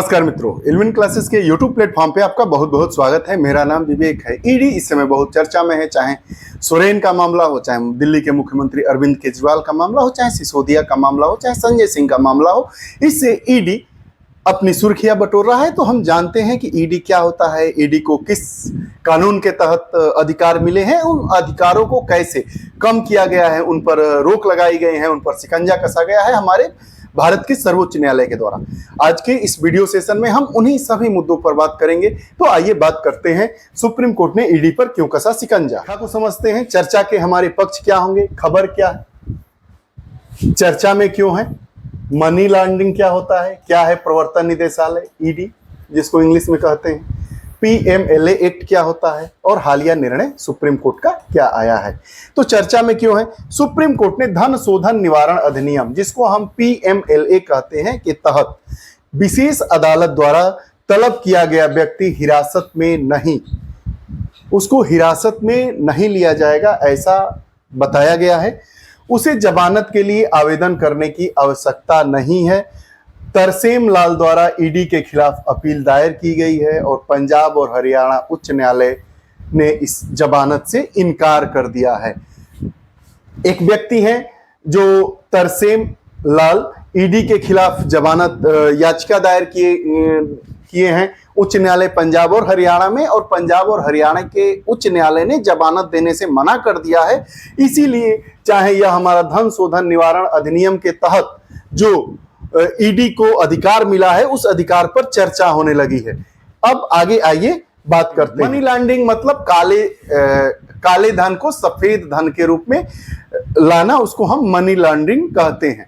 नमस्कार मित्रों, इल्विन क्लासेस के YouTube प्लेटफॉर्म पे आपका बहुत बहुत स्वागत है। मेरा नाम विवेक है। ईडी इस समय बहुत चर्चा में है, चाहे सोरेन का मामला हो, चाहे दिल्ली के मुख्यमंत्री अरविंद केजरीवाल का मामला हो, चाहे सिसोदिया का मामला हो, चाहे संजय सिंह का मामला हो। इससे ईडी अपनी सुर्खियां बटोर रहा है। तो हम जानते हैं कि ईडी क्या होता है, ईडी को किस कानून के तहत अधिकार मिले हैं, उन अधिकारों को कैसे कम किया गया है, उन पर रोक लगाई गई है, उन पर शिकंजा कसा गया है हमारे भारत के सर्वोच्च न्यायालय के द्वारा। आज के इस वीडियो सेशन में हम उन्हीं सभी मुद्दों पर बात करेंगे। तो आइए बात करते हैं, सुप्रीम कोर्ट ने ईडी पर क्यों कसा शिकंजा। को समझते हैं, चर्चा के हमारे पक्ष क्या होंगे, खबर क्या है, चर्चा में क्यों है, मनी लॉन्ड्रिंग क्या होता है, क्या है प्रवर्तन निदेशालय ईडी जिसको इंग्लिश में कहते हैं, पीएमएलए एक्ट क्या होता है और हालिया निर्णय सुप्रीम कोर्ट का क्या आया है। तो चर्चा में क्यों है, सुप्रीम कोर्ट ने धन शोधन निवारण अधिनियम जिसको हम पीएमएलए कहते हैं के तहत विशेष अदालत द्वारा तलब किया गया व्यक्ति हिरासत में नहीं, उसको हिरासत में नहीं लिया जाएगा ऐसा बताया गया है। उसे जमानत के लिए आवेदन करने की आवश्यकता नहीं है। तरसेम लाल द्वारा ईडी के खिलाफ अपील दायर की गई है और पंजाब और हरियाणा उच्च न्यायालय ने इस जमानत से इनकार कर दिया है। एक व्यक्ति हैं जो तरसेम लाल ईडी के खिलाफ जमानत याचिका दायर किए हैं उच्च न्यायालय पंजाब और हरियाणा में, और पंजाब और हरियाणा के उच्च न्यायालय ने जमानत देने से मना कर दिया है। इसीलिए चाहे यह हमारा धन शोधन निवारण अधिनियम के तहत जो ईडी को अधिकार मिला है उस अधिकार पर चर्चा होने लगी है। अब आगे आइए बात करते हैं। मनी लॉन्ड्रिंग मतलब काले धन को सफेद धन के रूप में लाना, उसको हम मनी लॉन्ड्रिंग कहते हैं।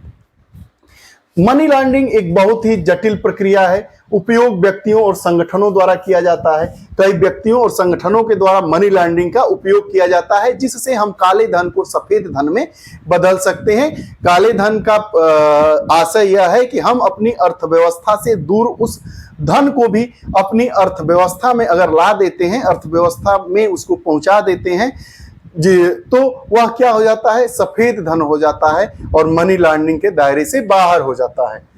मनी लॉन्ड्रिंग एक बहुत ही जटिल प्रक्रिया है। उपयोग व्यक्तियों और संगठनों द्वारा किया जाता है। कई व्यक्तियों और संगठनों के द्वारा मनी लॉन्ड्रिंग का उपयोग किया जाता है जिससे हम काले धन को सफेद धन में बदल सकते हैं। काले धन का आशय यह है कि हम अपनी अर्थव्यवस्था से दूर उस धन को भी अपनी अर्थव्यवस्था में अगर ला देते हैं, अर्थव्यवस्था में उसको पहुंचा देते हैं जी, तो वह क्या हो जाता है, सफेद धन हो जाता है और मनी लॉन्ड्रिंग के दायरे से बाहर हो जाता है।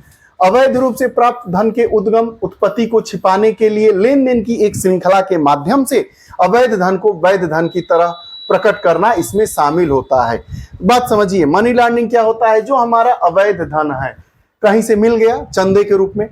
अवैध रूप से प्राप्त धन के उद्गम उत्पत्ति को छिपाने के लिए लेन देन की एक श्रृंखला के माध्यम से अवैध धन को वैध धन की तरह प्रकट करना इसमें शामिल होता है। बात समझिए, मनी लॉन्ड्रिंग क्या होता है, जो हमारा अवैध धन है, कहीं से मिल गया चंदे के रूप में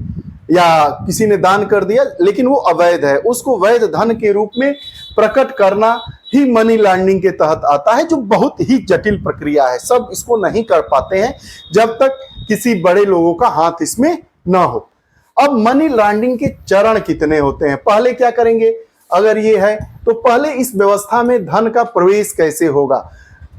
या किसी ने दान कर दिया लेकिन वो अवैध है, उसको वैध धन के रूप में प्रकट करना ही मनी लॉन्ड्रिंग के तहत आता है, जो बहुत ही जटिल प्रक्रिया है। सब इसको नहीं कर पाते हैं जब तक किसी बड़े लोगों का हाथ इसमें ना हो। अब मनी लॉन्ड्रिंग के चरण कितने होते हैं, पहले क्या करेंगे, अगर ये है तो पहले इस व्यवस्था में धन का प्रवेश कैसे होगा।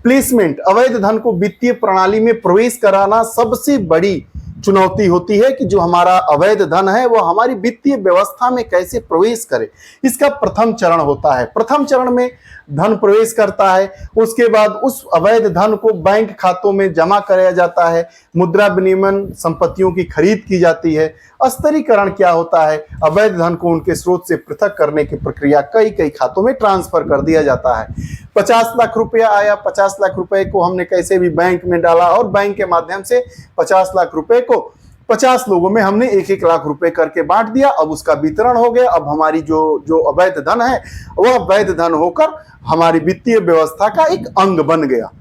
प्लेसमेंट, अवैध धन को वित्तीय प्रणाली में प्रवेश कराना सबसे बड़ी चुनौती होती है कि जो हमारा अवैध धन है वो हमारी वित्तीय व्यवस्था में कैसे प्रवेश करे। इसका प्रथम चरण होता है। प्रथम चरण में धन प्रवेश करता है, उसके बाद उस अवैध धन को बैंक खातों में जमा कराया जाता है, मुद्रा विनिमय संपत्तियों की खरीद की जाती है। स्तरीकरण क्या होता है, अवैध धन को उनके स्रोत से पृथक करने की प्रक्रिया कई खातों में ट्रांसफर कर दिया जाता है। 50 लाख रुपया आया, 50 लाख रुपए को हमने कैसे भी बैंक में डाला और बैंक के माध्यम से 50 लाख रुपए को 50 लोगों में हमने 1-1 लाख रुपए करके बांट दिया। अब उसका वितरण हो गया। अब हमारी जो अवैध धन है वह वैध धन होकर हमारी वित्तीय व्यवस्था का एक अंग बन गया।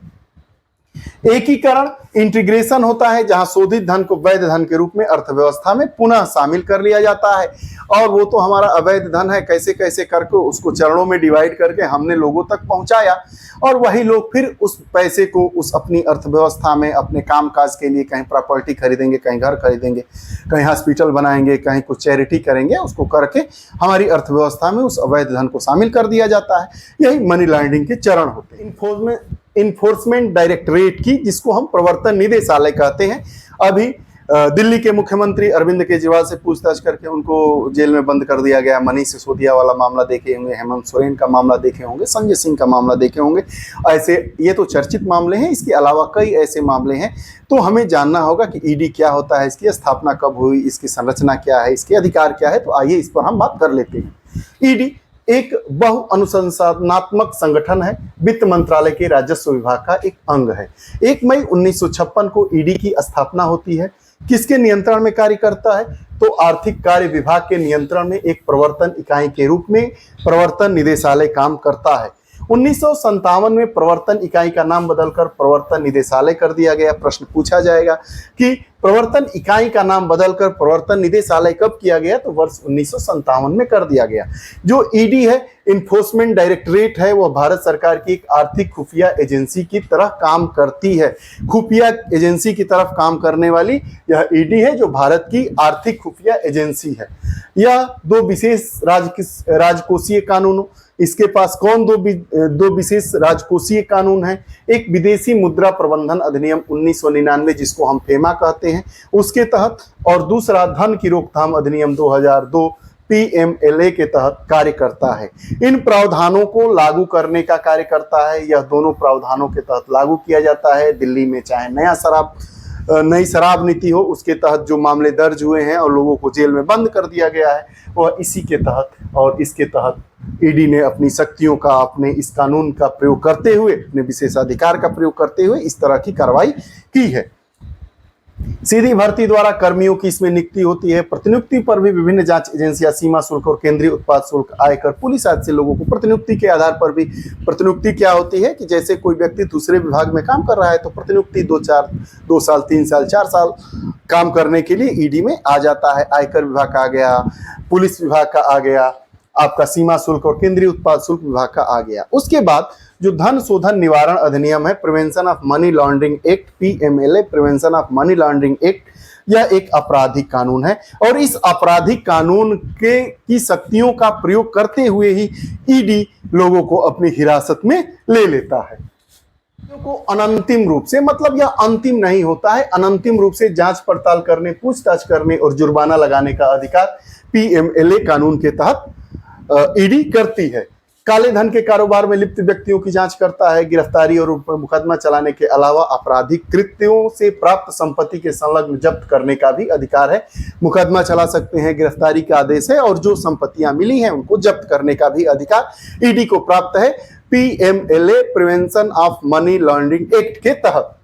एकीकरण, इंटीग्रेशन होता है जहां शोधित धन को वैध धन के रूप में अर्थव्यवस्था में पुनः शामिल कर लिया जाता है। और वो तो हमारा अवैध धन है, कैसे कैसे करके उसको चरणों में डिवाइड करके हमने लोगों तक पहुंचाया और वही लोग फिर उस पैसे को उस अपनी अर्थव्यवस्था में अपने काम काज के लिए कहीं प्रॉपर्टी खरीदेंगे, कहीं घर खरीदेंगे, कहीं हॉस्पिटल बनाएंगे, कहीं कुछ चैरिटी करेंगे, उसको करके हमारी अर्थव्यवस्था में उस अवैध धन को शामिल कर दिया जाता है। यही मनी लॉन्ड्रिंग के चरण होते हैं। इन्फोर्समेंट डायरेक्टरेट की, जिसको हम प्रवर्तन निदेशालय कहते हैं, अभी दिल्ली के मुख्यमंत्री अरविंद केजरीवाल से पूछताछ करके उनको जेल में बंद कर दिया गया। मनीष सिसोदिया वाला मामला देखे होंगे, हेमंत सोरेन का मामला देखे होंगे, संजय सिंह का मामला देखे होंगे। ऐसे ये तो चर्चित मामले हैं, इसके अलावा कई ऐसे मामले हैं। तो हमें जानना होगा कि ईडी क्या होता है, इसकी स्थापना कब हुई, इसकी संरचना क्या है, इसके अधिकार क्या है। तो आइए इस पर हम बात कर लेते हैं। ईडी एक बहु अनुसंधानात्मक संगठन है, वित्त मंत्रालय के राजस्व विभाग का एक अंग है। 1 मई 1956 को ईडी की स्थापना होती है। किसके नियंत्रण में कार्य करता है? तो आर्थिक कार्य विभाग के नियंत्रण में एक प्रवर्तन इकाई के रूप में प्रवर्तन निदेशालय काम करता है। 1957 में प्रवर्तन इकाई का नाम बदलकर प्रवर्तन निदेशालय कर दिया गया। प्रश्न पूछा जाएगा कि प्रवर्तन इकाई का नाम बदलकर प्रवर्तन निदेशालय कब किया गया? तो वर्ष 1957 में कर दिया गया। जो ईडी है, इन्फोर्समेंट डायरेक्टरेट है, वह भारत सरकार की एक आर्थिक खुफिया एजेंसी की तरह काम करती है। खुफिया एजेंसी की तरफ काम करने वाली यह ईडी है, जो भारत की आर्थिक खुफिया एजेंसी है। यह दो विशेष राजकोषीय कानूनों, इसके पास कौन दो विशेष राजकोषीय कानून हैं? एक विदेशी मुद्रा प्रबंधन अधिनियम 1999 जिसको हम फेमा कहते हैं, उसके तहत, और दूसरा धन की रोकथाम अधिनियम 2002 पीएमएलए के तहत कार्य करता है। इन प्रावधानों को लागू करने का कार्य करता है। यह दोनों प्रावधानों के तहत लागू किया जाता है। दिल्ली में चाहे नई शराब नीति हो, उसके तहत जो मामले दर्ज हुए हैं और लोगों को जेल में बंद कर दिया गया है, वह इसी के तहत, और इसके तहत ईडी ने अपनी शक्तियों का, अपने इस कानून का प्रयोग करते हुए, अपने विशेषाधिकार का प्रयोग करते हुए इस तरह की कार्रवाई की है। सीधी भर्ती द्वारा कर्मियों की इसमें नियुक्ति होती है। प्रतिनियुक्ति पर भी विभिन्न जांच एजेंसियां, सीमा शुल्क और केंद्रीय उत्पाद शुल्क, आयकर, पुलिस आदि से लोगों को प्रतिनियुक्ति के आधार पर भी, प्रतिनियुक्ति क्या होती है कि जैसे कोई व्यक्ति दूसरे विभाग में काम कर रहा है तो प्रतिनियुक्ति 2 साल 3 साल 4 साल काम करने के लिए ईडी में आ जाता है। आयकर विभाग का आ गया, पुलिस विभाग का आ गया, आपका सीमा शुल्क और केंद्रीय उत्पाद शुल्क विभाग का आ गया। उसके बाद जो धन शोधन निवारण अधिनियम है, prevention of money laundering act, PMLA, prevention of money laundering act, यह एक आपराधिक कानून है और इस आपराधिक कानून की शक्तियों का प्रयोग करते हुए ही ईडी लोगों को अपनी हिरासत में ले लेता है। को अनंतिम रूप से, मतलब यह अंतिम नहीं होता है, अनंतिम रूप से जांच पड़ताल करने, पूछताछ करने और जुर्माना लगाने का अधिकार पीएमएलए कानून के तहत ईडी करती है। काले धन के कारोबार में लिप्त व्यक्तियों की जांच करता है। गिरफ्तारी और उन पर मुकदमा चलाने के अलावा आपराधिक कृत्यों से प्राप्त संपत्ति के संलग्न जब्त करने का भी अधिकार है। मुकदमा चला सकते हैं, गिरफ्तारी का आदेश है और जो संपत्तियां मिली हैं उनको जब्त करने का भी अधिकार ईडी को प्राप्त है PMLA, prevention of money laundering act के तहत।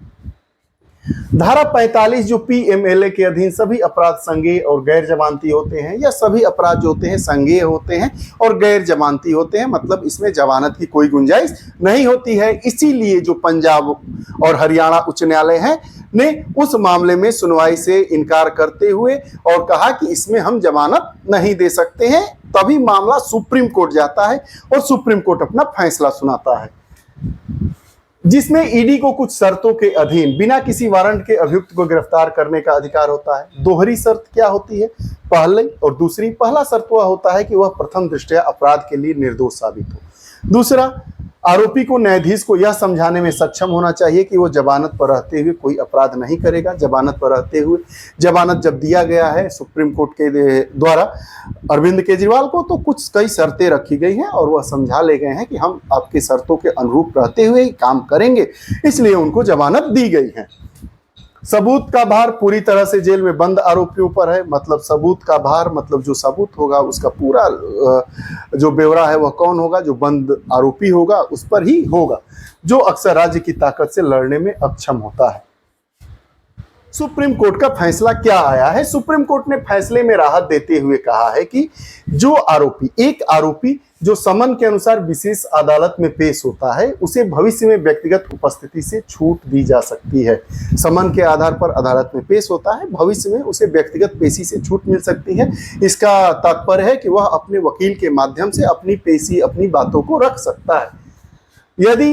धारा 45 जो पीएमएलए के अधीन सभी अपराध संज्ञेय और गैर जमानती होते हैं, या सभी अपराध जो होते हैं संज्ञेय होते हैं और गैर जमानती होते हैं, मतलब इसमें जमानत की कोई गुंजाइश नहीं होती है। इसीलिए जो पंजाब और हरियाणा उच्च न्यायालय है ने उस मामले में सुनवाई से इनकार करते हुए और कहा कि इसमें हम जमानत नहीं दे सकते हैं। तभी मामला सुप्रीम कोर्ट जाता है और सुप्रीम कोर्ट अपना फैसला सुनाता है, जिसमें ईडी को कुछ शर्तों के अधीन बिना किसी वारंट के अभियुक्त को गिरफ्तार करने का अधिकार होता है। दोहरी शर्त क्या होती है? पहली और दूसरी। पहला शर्त वह होता है कि वह प्रथम दृष्टया अपराध के लिए निर्दोष साबित हो। दूसरा, आरोपी को न्यायाधीश को यह समझाने में सक्षम होना चाहिए कि वो जमानत पर रहते हुए कोई अपराध नहीं करेगा। जमानत पर रहते हुए, जमानत जब दिया गया है सुप्रीम कोर्ट के द्वारा अरविंद केजरीवाल को, तो कुछ कई शर्तें रखी गई हैं और वह समझा ले गए हैं कि हम आपकी शर्तों के अनुरूप रहते हुए ही काम करेंगे, इसलिए उनको जमानत दी गई है। सबूत का भार पूरी तरह से जेल में बंद आरोपियों पर है। मतलब सबूत का भार, मतलब जो सबूत होगा उसका पूरा जो ब्यौरा है वह कौन होगा? जो बंद आरोपी होगा उस पर ही होगा, जो अक्सर राज्य की ताकत से लड़ने में अक्षम होता है। सुप्रीम कोर्ट का फैसला क्या आया है? सुप्रीम कोर्ट ने फैसले में राहत देते हुए कहा है कि जो आरोपी, एक आरोपी जो समन के अनुसार विशेष अदालत में पेश होता है, उसे भविष्य में व्यक्तिगत उपस्थिति से छूट दी जा सकती है। समन के आधार पर अदालत में पेश होता है, भविष्य में उसे व्यक्तिगत पेशी से छूट मिल सकती है। इसका तात्पर्य है कि वह अपने वकील के माध्यम से अपनी पेशी, अपनी बातों को रख सकता है। यदि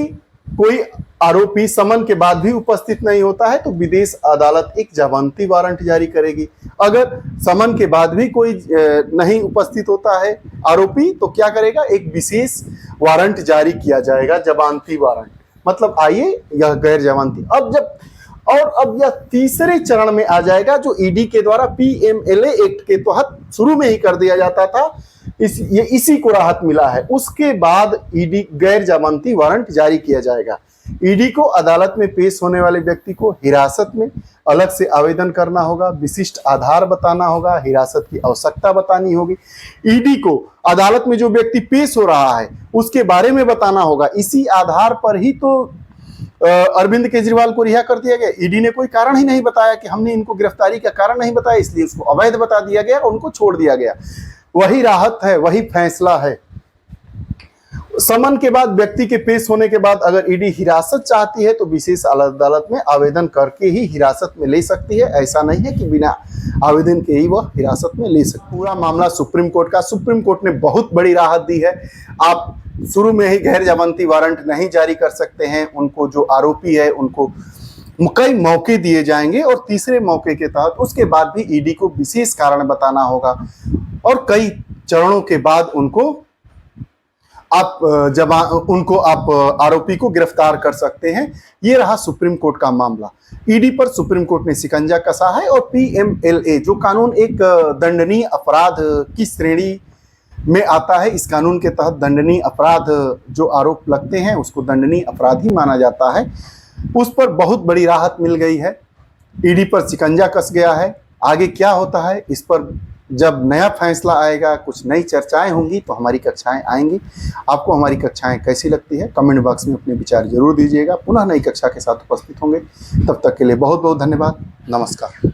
कोई आरोपी समन के बाद भी उपस्थित नहीं होता है तो विदेश अदालत एक जमानती वारंट जारी करेगी। अगर समन के बाद भी कोई नहीं उपस्थित होता है आरोपी, तो क्या करेगा? एक विशेष वारंट जारी किया जाएगा, जमानती वारंट। मतलब आइए, यह गैर जमानती। अब यह तीसरे चरण में आ जाएगा, जो ईडी के द्वारा पीएमएलए एक्ट के तहत शुरू में ही कर दिया जाता था। इसी को राहत मिला है। उसके बाद ईडी गैर जमानती वारंट जारी किया जाएगा। ईडी को अदालत में पेश होने वाले व्यक्ति को हिरासत में अलग से आवेदन करना होगा, विशिष्ट आधार बताना होगा, हिरासत की आवश्यकता बतानी होगी। ईडी को अदालत में जो व्यक्ति पेश हो रहा है उसके बारे में बताना होगा। इसी आधार पर ही तो अरविंद केजरीवाल को रिहा कर दिया गया। ईडी ने कोई कारण ही नहीं बताया कि हमने इनको गिरफ्तारी का कारण नहीं बताया, इसलिए उसको अवैध बता दिया गया और उनको छोड़ दिया गया। वही राहत है, वही फैसला है। समन के बाद, व्यक्ति के पेश होने के बाद अगर ईडी हिरासत चाहती है तो विशेष अदालत में आवेदन करके ही हिरासत में ले सकती है। ऐसा नहीं है कि बिना आवेदन के ही वह हिरासत में ले सकती। पूरा मामला सुप्रीम कोर्ट का, सुप्रीम कोर्ट ने बहुत बड़ी राहत दी है। आप शुरू में ही गैर जमानती वारंट नहीं जारी कर सकते हैं। उनको जो आरोपी है उनको कई मौके दिए जाएंगे और तीसरे मौके के तहत उसके बाद भी ईडी को विशेष कारण बताना होगा और कई चरणों के बाद उनको आप आरोपी को गिरफ्तार कर सकते हैं। ये रहा सुप्रीम कोर्ट का मामला। ईडी पर सुप्रीम कोर्ट ने शिकंजा कसा है और पीएमएलए जो कानून एक दंडनीय अपराध की श्रेणी में आता है, इस कानून के तहत दंडनीय अपराध जो आरोप लगते हैं उसको दंडनीय अपराध ही माना जाता है। उस पर बहुत बड़ी राहत मिल गई है। ईडी पर शिकंजा कस गया है। आगे क्या होता है इस पर जब नया फैसला आएगा, कुछ नई चर्चाएं होंगी तो हमारी कक्षाएं आएंगी। आपको हमारी कक्षाएं कैसी लगती है कमेंट बॉक्स में अपने विचार जरूर दीजिएगा। पुनः नई कक्षा के साथ उपस्थित होंगे। तब तक के लिए बहुत बहुत धन्यवाद। नमस्कार।